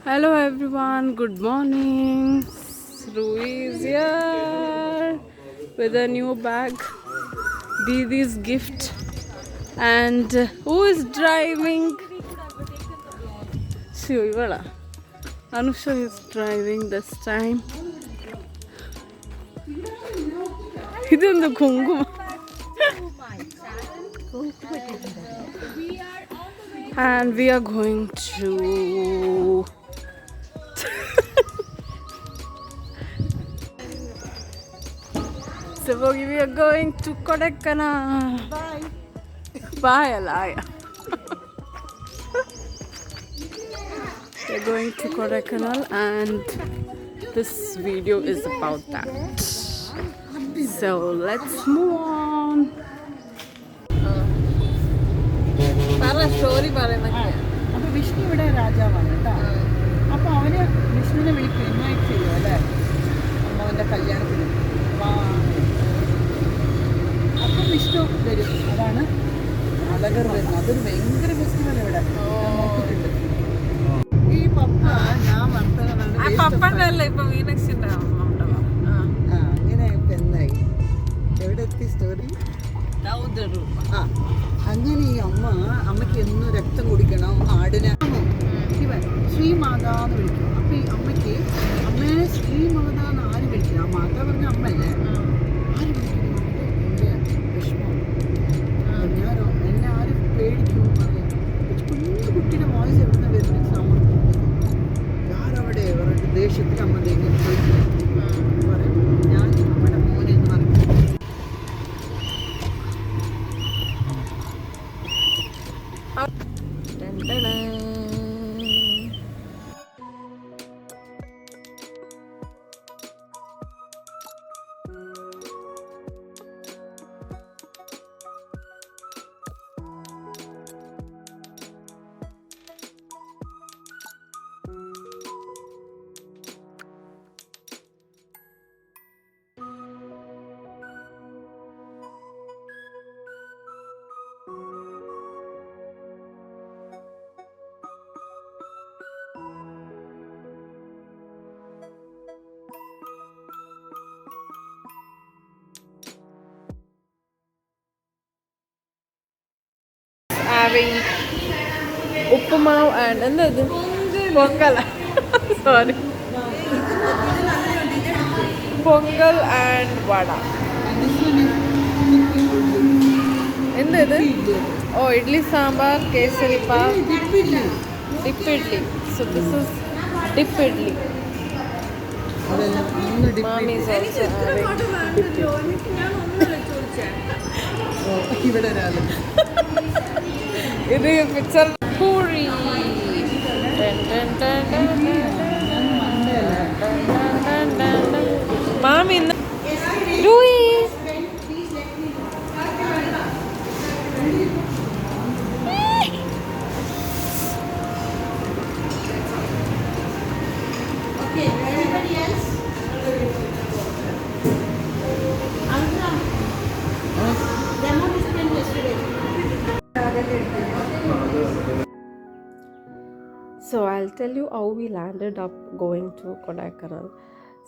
Hello everyone, good morning. Rui is here with a new bag, Didi's gift. And who is driving? Shivala. Anusha is driving this time. Idundu kunguma. And we are going to so we are going to Kodaikanal. Bye. Bye, Alaya. We're going to Kodaikanal and this video is about that. So let's move on. Story അപ്പോൾ വിഷ്ണു ഇവിടെ രാജാവാണ് കേട്ടോ. അപ്പോൾ അവന് വിഷ്ണുവിനെ വിളിക്കും, invite ചെയ്യും അല്ലേ അമ്മവൻ്റെ കല്യാണത്തിന്. അപ്പം വിഷ്ണു വരും, അതാണ് അലകർ വരുന്നത്. അതൊരു ഭയങ്കര ഫെസ്റ്റിവൽ ഇവിടെ നോക്കിയിട്ടുണ്ട്. ഈ പപ്പ ഞാൻ വർത്തകളാണ് ഇപ്പൊ മീനാക്ഷിൻ്റെ അങ്ങനെ ഇപ്പം എന്തായി എവിടെ എത്തി സ്റ്റോറി. അങ്ങനെ ഈ അമ്മയ്ക്ക് എന്നും രക്തം കുടിക്കണം, ആടിനെ ഇവൻ ശ്രീമാത എന്ന് വിളിക്കും. അപ്പൊ ഈ അമ്മയ്ക്ക് അമ്മേനെ ശ്രീമാത എന്ന് ആര് വിളിക്കണം? ആ മാത പറഞ്ഞ അമ്മയല്ലേ, ആര് വിളിക്കണം? എൻ്റെ വിഷമം ഞാനോ എന്നെ ആര് പേടിക്കും പറയാം. കുഞ്ഞു കുട്ടിയുടെ വോയിസ് എവിടെ വരുന്ന സാമർത്ഥ്യം ഞാനവിടെ അവരുടെ ദേഷ്യത്തിൽ അമ്മ ദൈവം പറയും ഞാൻ അമ്മയുടെ മോനെ എന്ന് പറയും. Having upamav and another pongal. Sorry, pongal and vada. Another oh idli sambar, kesari pav, dip idli. So this is dip idli. Mom is also having dip idli. This is a picture puri. Mom in the Louis. Okay, anybody else? Demo display yesterday. So I'll tell you how we landed up going to Kodaikanal.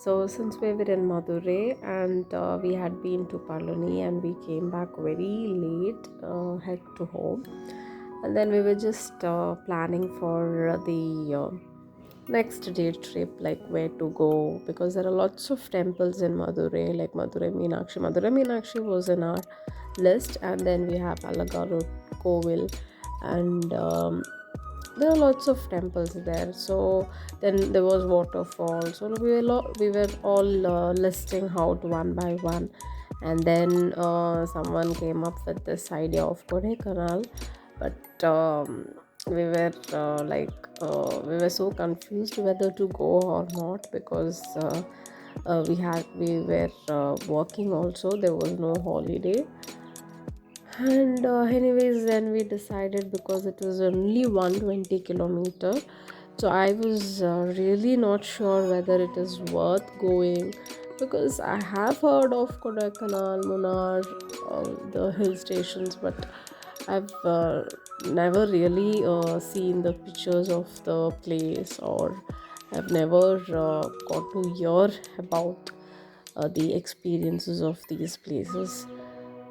So since we were in Madurai and we had been to Palani and we came back very late, head to home, and then we were just planning for the next day trip, like where to go, because there are lots of temples in Madurai, like Madurai Meenakshi. Madurai Meenakshi was in our list, and then we have Alagaru Kovil, and there are lots of temples there. So then there was waterfalls. So we were all listing out one by one, and then someone came up with this idea of Kodaikanal, but we were we were so confused whether to go or not, because we were working also. There was no holiday. And anyways, then we decided, because it was only 120 kilometer, so I was really not sure whether it is worth going, because I have heard of Kodaikanal, Munnar, the hill stations, but I've never really seen the pictures of the place, or have never got to hear about the experiences of these places.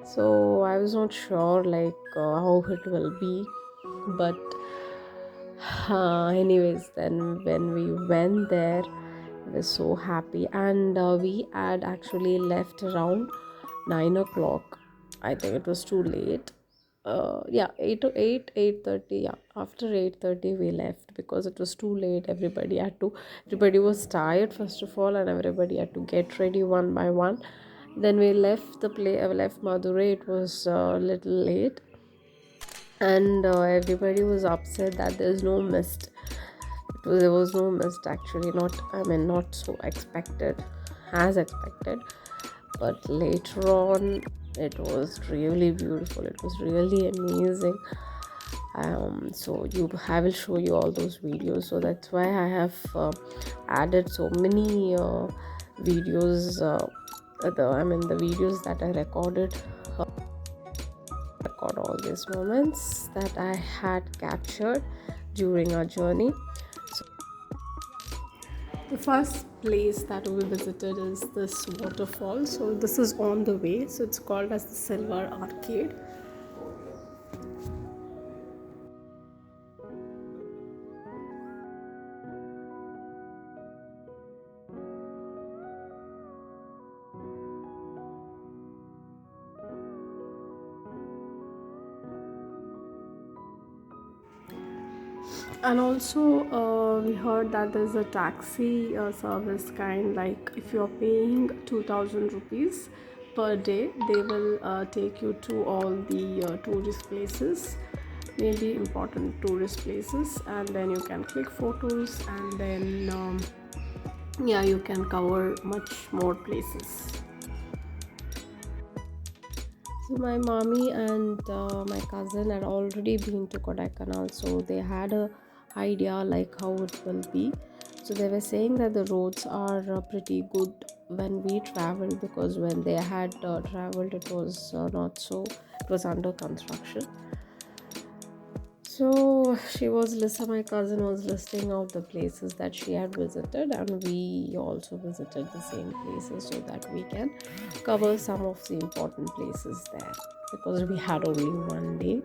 So I was not sure how it will be, but anyways, then when we went there, I was so happy, and we had actually left around 9 o'clock. I think it was too late. Yeah, 8:30. Yeah, after 8:30 we left because it was too late. Everybody was tired first of all, and everybody had to get ready one by one. Then we left the play. I left Madurai. It was a little late, and everybody was upset that there's no mist. There was no mist actually. Not, I mean, not so expected, as expected, but later on it was really beautiful. It was really amazing. So I will show you all those videos. So that's why I have added so many videos. The videos that I record all these moments that I had captured during our journey. So the first place that we visited is this waterfall. So this is on the way. So it's called as the Silver Arcade. And also, we heard that there's a taxi service kind, like if you're paying 2000 rupees per day, they will take you to all the tourist places, maybe important tourist places, and then you can click photos, and then yeah, you can cover much more places. So my mommy and my cousin had already been to Kodaikanal, so they had a idea like how it will be. So they were saying that the roads are pretty good when we traveled, because when they had traveled, it was not so. It was under construction. So my cousin was listing out the places that she had visited, and we also visited the same places so that we can cover some of the important places there, because we had only one day.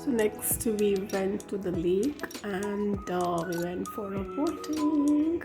So next we went to the lake, and we went for a boating.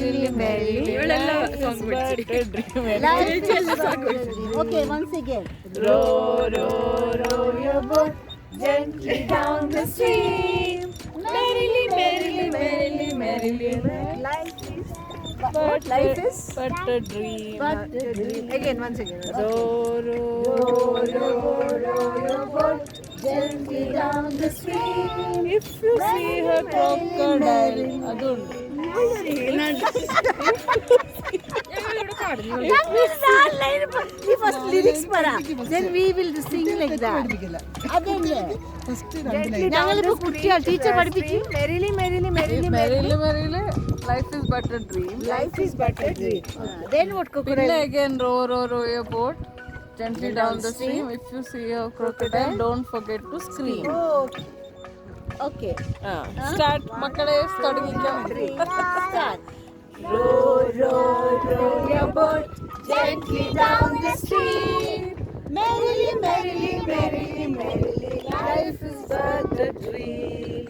merrily, merrily. Life is but a dream. Life is but a dream. Okay, once again. Row, row, row your boat gently down the stream. Merrily, merrily, merrily, merrily. Life is but a dream. But a dream. Again, once again. Row, row, row, row, row your boat gently down the stream. If you see a crocodile, adundu. First lyrics para. Then we will sing like that. അതല്ലേ ഞങ്ങളിപ്പോ കുട്ടികൾ teacher പഠിപ്പിച്ചു merrily merrily merrily merrily merrily life is but A dream life is but A dream then what crocodile പിന്നെ again row row row your boat gently down the stream if you see a crocodile don't forget to scream okay start മക്കളെ തുടങ്ങിക്കോ start row row row your boat gently down the stream merrily merrily merrily merrily life is but a dream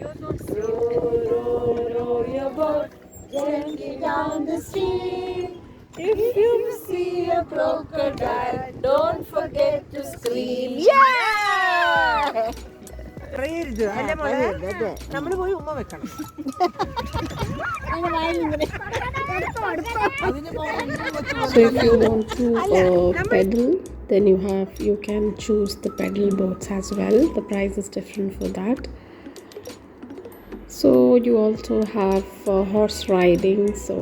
row row row your boat gently down the stream if you see a crocodile don't forget to scream yeah പ്രേരിത് അല്ലേ മോളെ നമ്മൾ പോയി ഉമ്മ വെക്കണം So if you want to pedal, then you can choose the pedal boats as well. The price is different for that. So you also have horse riding. So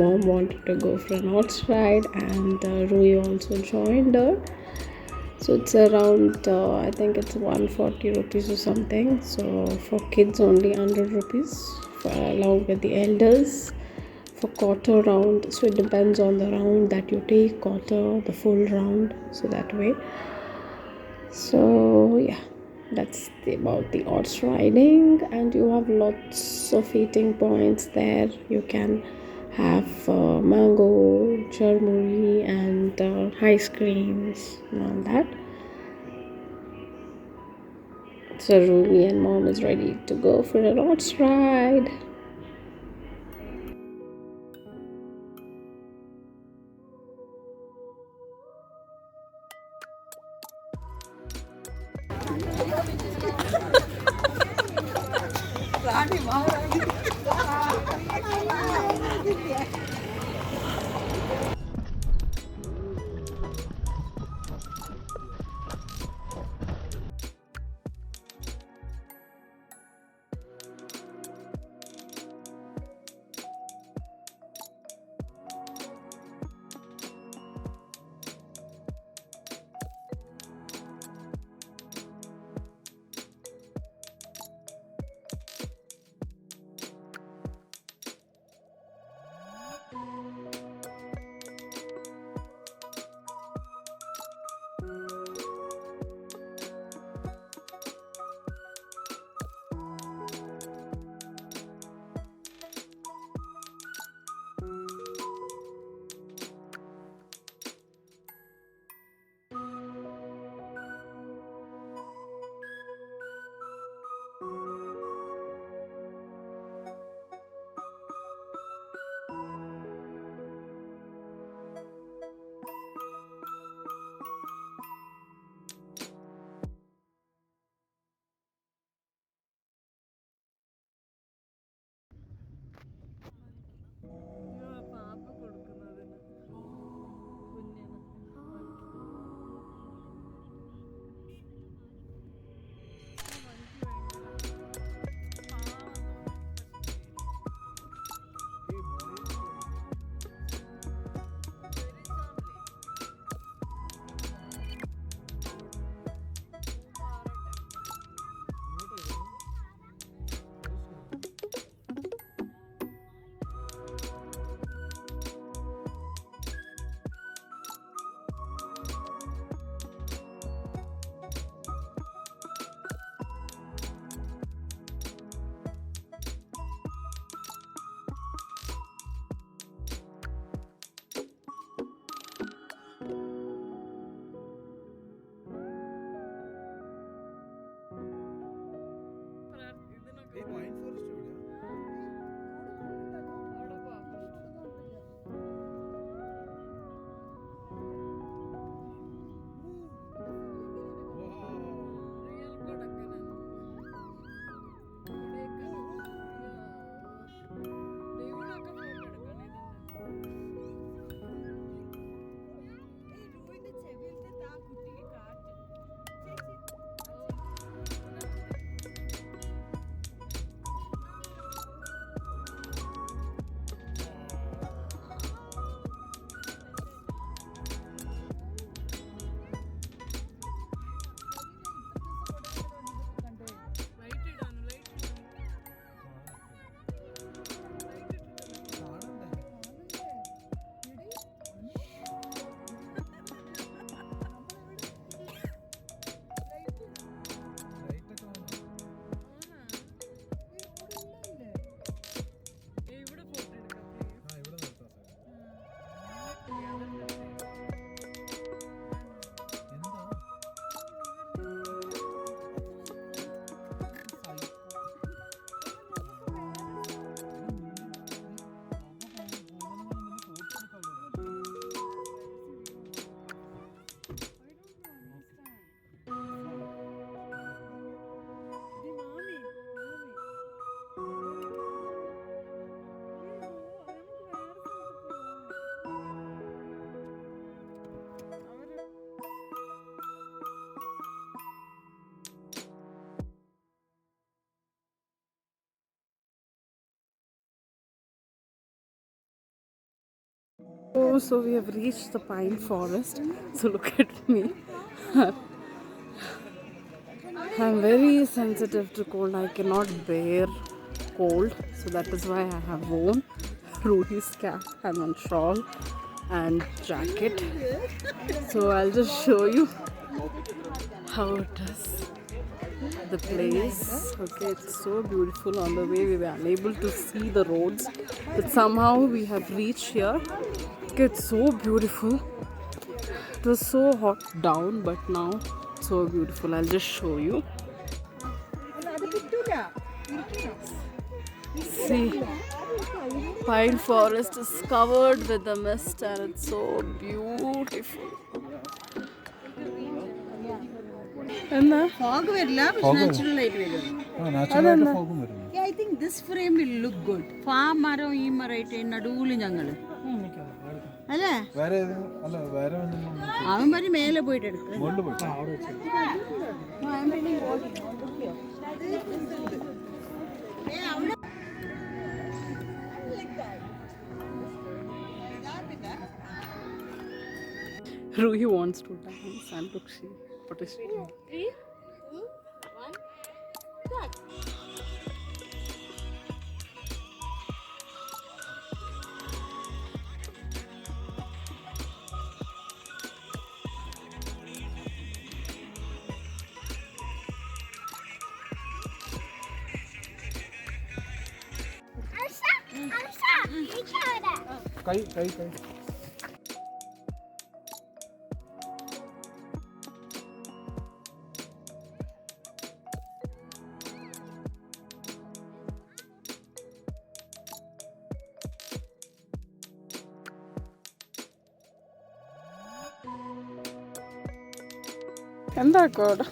mom wanted to go for an horse ride, and Rui also joined her. So it's around I think it's 140 rupees or something. So for kids only 100 rupees along with the elders for quarter round. So it depends on the round that you take, quarter, the full round, so that way. So yeah, that's about the horse riding, and you have lots of eating points there. You can have mango, cherry, and ice creams and all that. So Rumi and mom is ready to go for a horse ride. So we have reached the pine forest. So look at me. I'm very sensitive to cold. I cannot bear cold. So that is why I have worn Ruhi's cap and one shawl and jacket. So I'll just show you how it is. The place. Okay, it's so beautiful. On the way we were unable to see the roads, but somehow we have reached here. Okay, it's so beautiful. It was so hot down, but now it's so beautiful. I'll just show you. See, pine forest is covered with the mist and it's so beautiful. Fog വരില്ല, പക്ഷെ natural ആയിട്ട് വരും. I think this frame will look good. മരം ഈ മരമായിട്ട് നടുവില് ഞങ്ങള് അല്ലേ അവൻ പറഞ്ഞ് മേലെ പോയിട്ട് എടുക്കും. Ruhi wants to dance and look, what is she doing? 3, 2, 1, start. കൈ എന്താക്കോ അവിടെ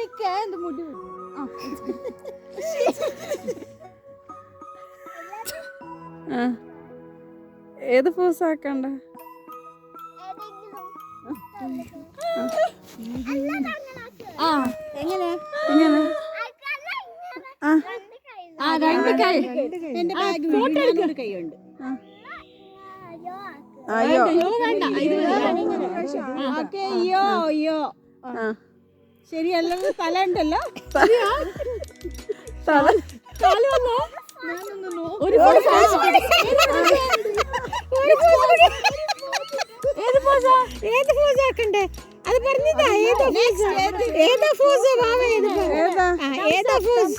നിക്ക എന്ത് മുടി ഏത് പൂസാക്കണ്ട എങ്ങനെ രണ്ട് കൈ എന്റെ ബാഗ് കൈയുണ്ട് അയ്യോ അയ്യോ ശരിയല്ലോ തല ഉണ്ടല്ലോ ഏത് പോസാക്കണ്ടേ അത് പറഞ്ഞതാ ഏതാ പോസ്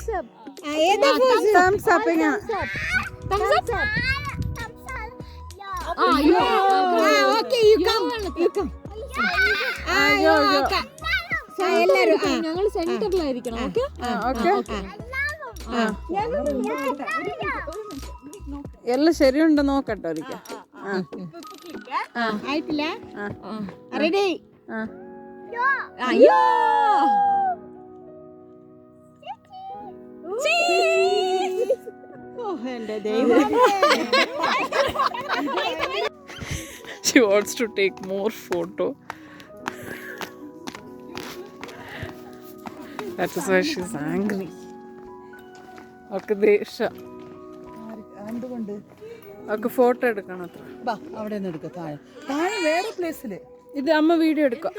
ഏതാ pose thumbs up okay you come എല്ലാരും ഞങ്ങൾ സെന്ററിലായിരിക്കണം ഓക്കേ എല്ലാം ശരിയുണ്ടോ നോക്കട്ടെ ഒരിക്കൽ ആയിട്ടില്ല റെഡി അയ്യോ എന്റെ ദൈവം She wants to take more photo. That is why she's angry. Okay, Desha. Okay, photo എടുക്കണം അത്ര. ബാ അവിടെ നിന്ന് എടുക്ക താഴെ വേറെ പ്ലേസില് ഇത് അമ്മ വീഡിയോ എടുക്കുക.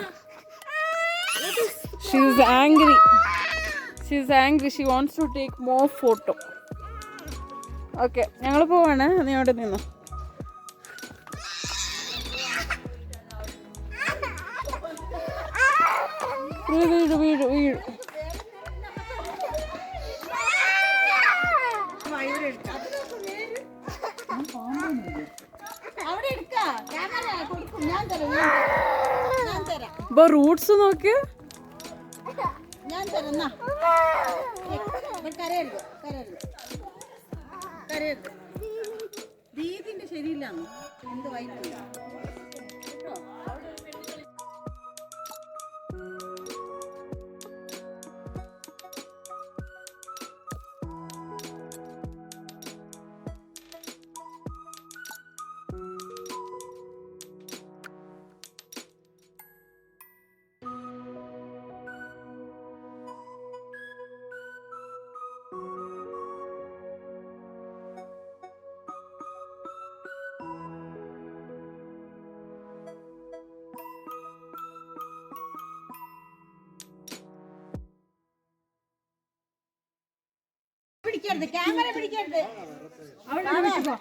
She is angry. She wants to take more photo. Okay, ഞങ്ങൾ പോവാണ്. നീ അവിടെ നിന്നോ. വീട് ഇപ്പൊ റൂട്ട്സ് നോക്കിയ ഞാൻ തരാം കരയരുത് ദീദിന്റെ ശരിയില്ലാന്ന് എന്ത് വൈകില്ല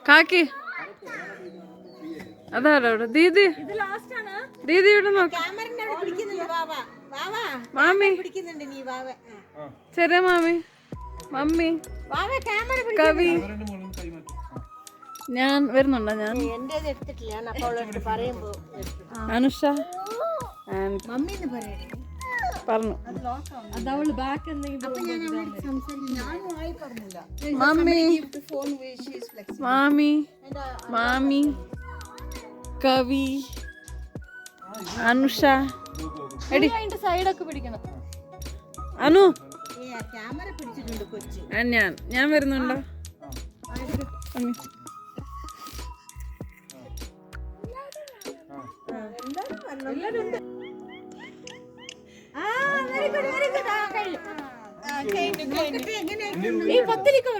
കാക്കി അതാരോ അവിടെ ദീദി ദീദി ഇവിടെ നോക്ക് മാമി ചെറിയ മാമി മമ്മി കവി ഞാൻ വരുന്നുണ്ടോ ഞാൻ അനുഷ പറഞ്ഞു മമ്മി മാമി മാമി കവി അനുഷ എടി സൈഡൊക്കെ പിടിക്കണം അനു ഞാൻ വരുന്നുണ്ടോ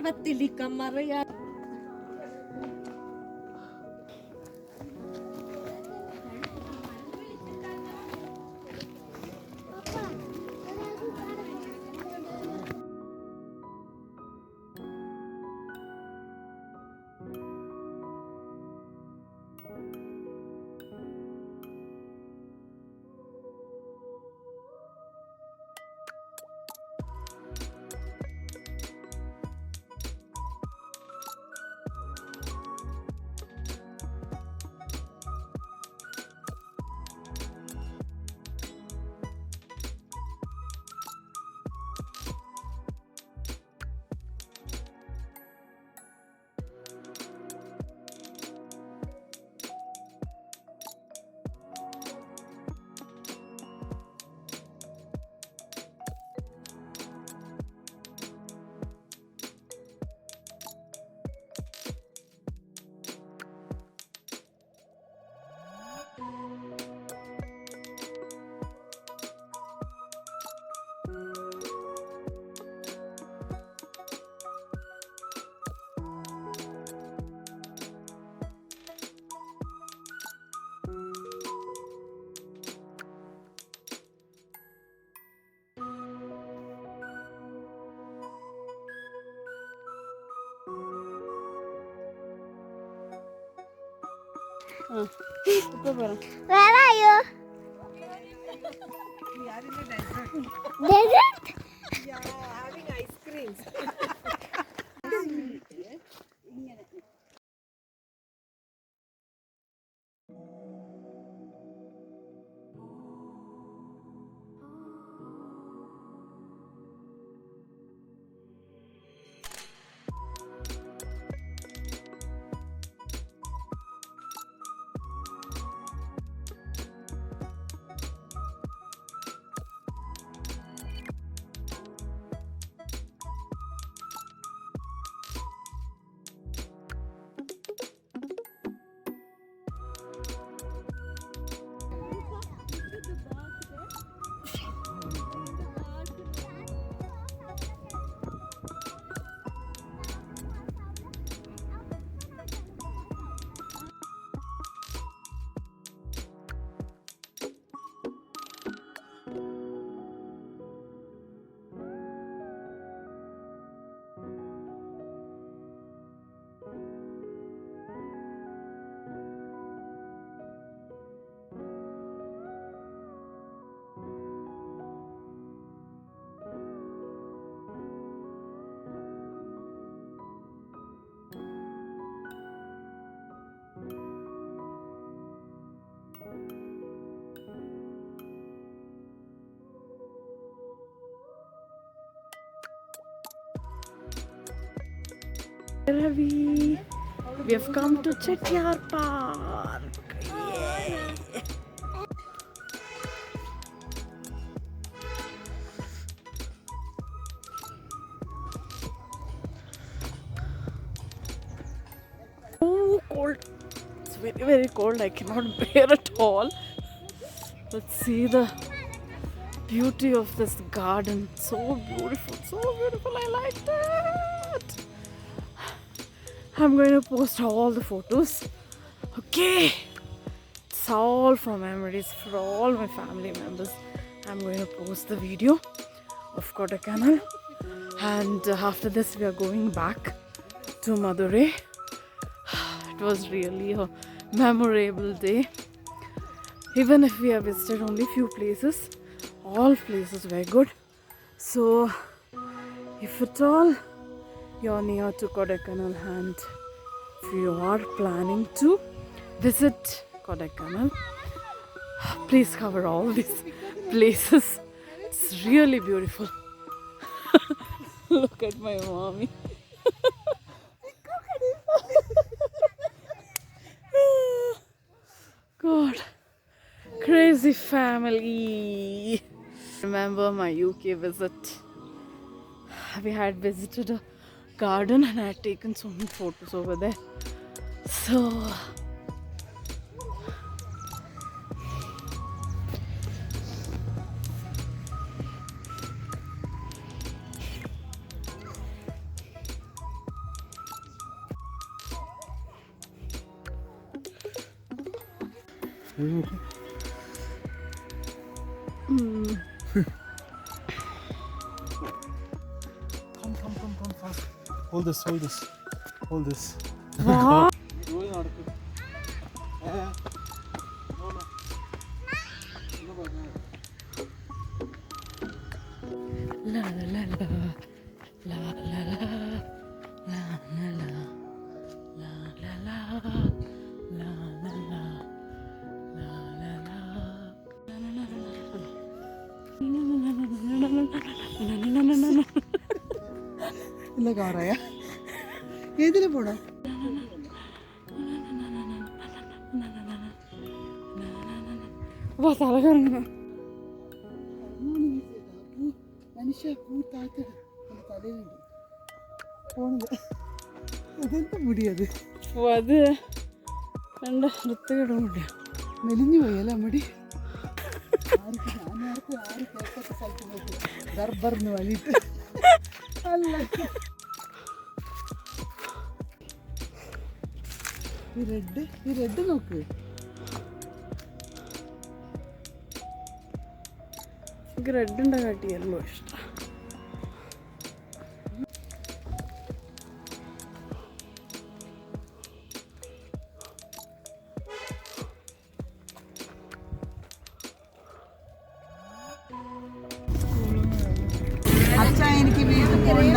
പത്തിലിക്ക Maria Where are you? Desert? Yeah, having ice creams. Where are we? We have come to Chettiar Park. Yay. Oh, cold. It's very, very cold. I cannot bear at all. Let's see the beauty of this garden. So beautiful, so beautiful. I liked it. I'm going to post all the photos. Okay. It's all for memories for all my family members. I'm going to post the video of Kodaikanal And after this, we are going back to Madurai. It was really a memorable day. Even if we have visited only few places, all places were good. So, if at all you're near to Kodaikanal and if you are planning to visit Kodaikanal, please cover all these places. It's really beautiful. Look at my mommy. God, crazy family. Remember my UK visit. We had visited a garden and I had taken so many photos over there. So Come fast. Hold this. what? La la la la la la la la la la la la la la la. ഇല്ല കാറായ ഏതില് പോണോ തലകറങ്ങ മനുഷ്യ പൂ താത്ത തലയിലുണ്ട് പോണത് അതെന്താ മുടിയത് അത് കണ്ട വൃത്തികേടും മുടിയാ മെലിഞ്ഞു പോയല്ലേ മുടി ആര് കേൾക്കാത്ത സ്ഥലത്ത് നോക്കി ദർബർന്ന് വഴിയിട്ട് അല്ല ഈ റെഡ് നോക്ക് എനിക്ക് റെഡിൻ്റെ കാട്ടി യെല്ലോ ഇഷ്ടം. അച്ഛാ എനിക്ക് വീട്ടിൽ പോകണ്ട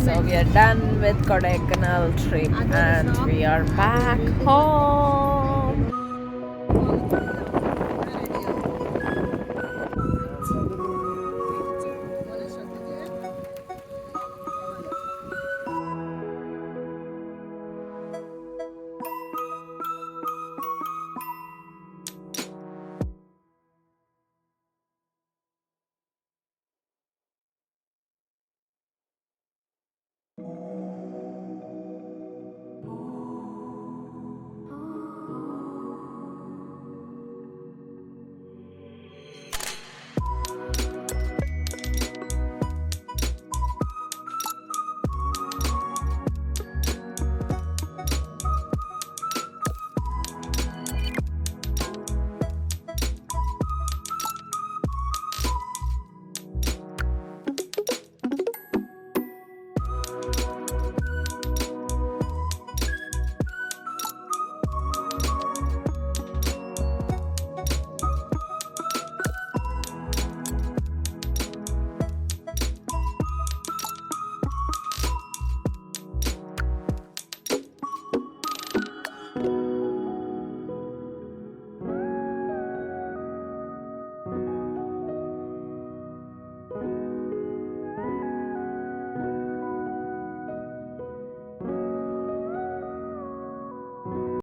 So we are done with Kodaikanal trip and we are back home.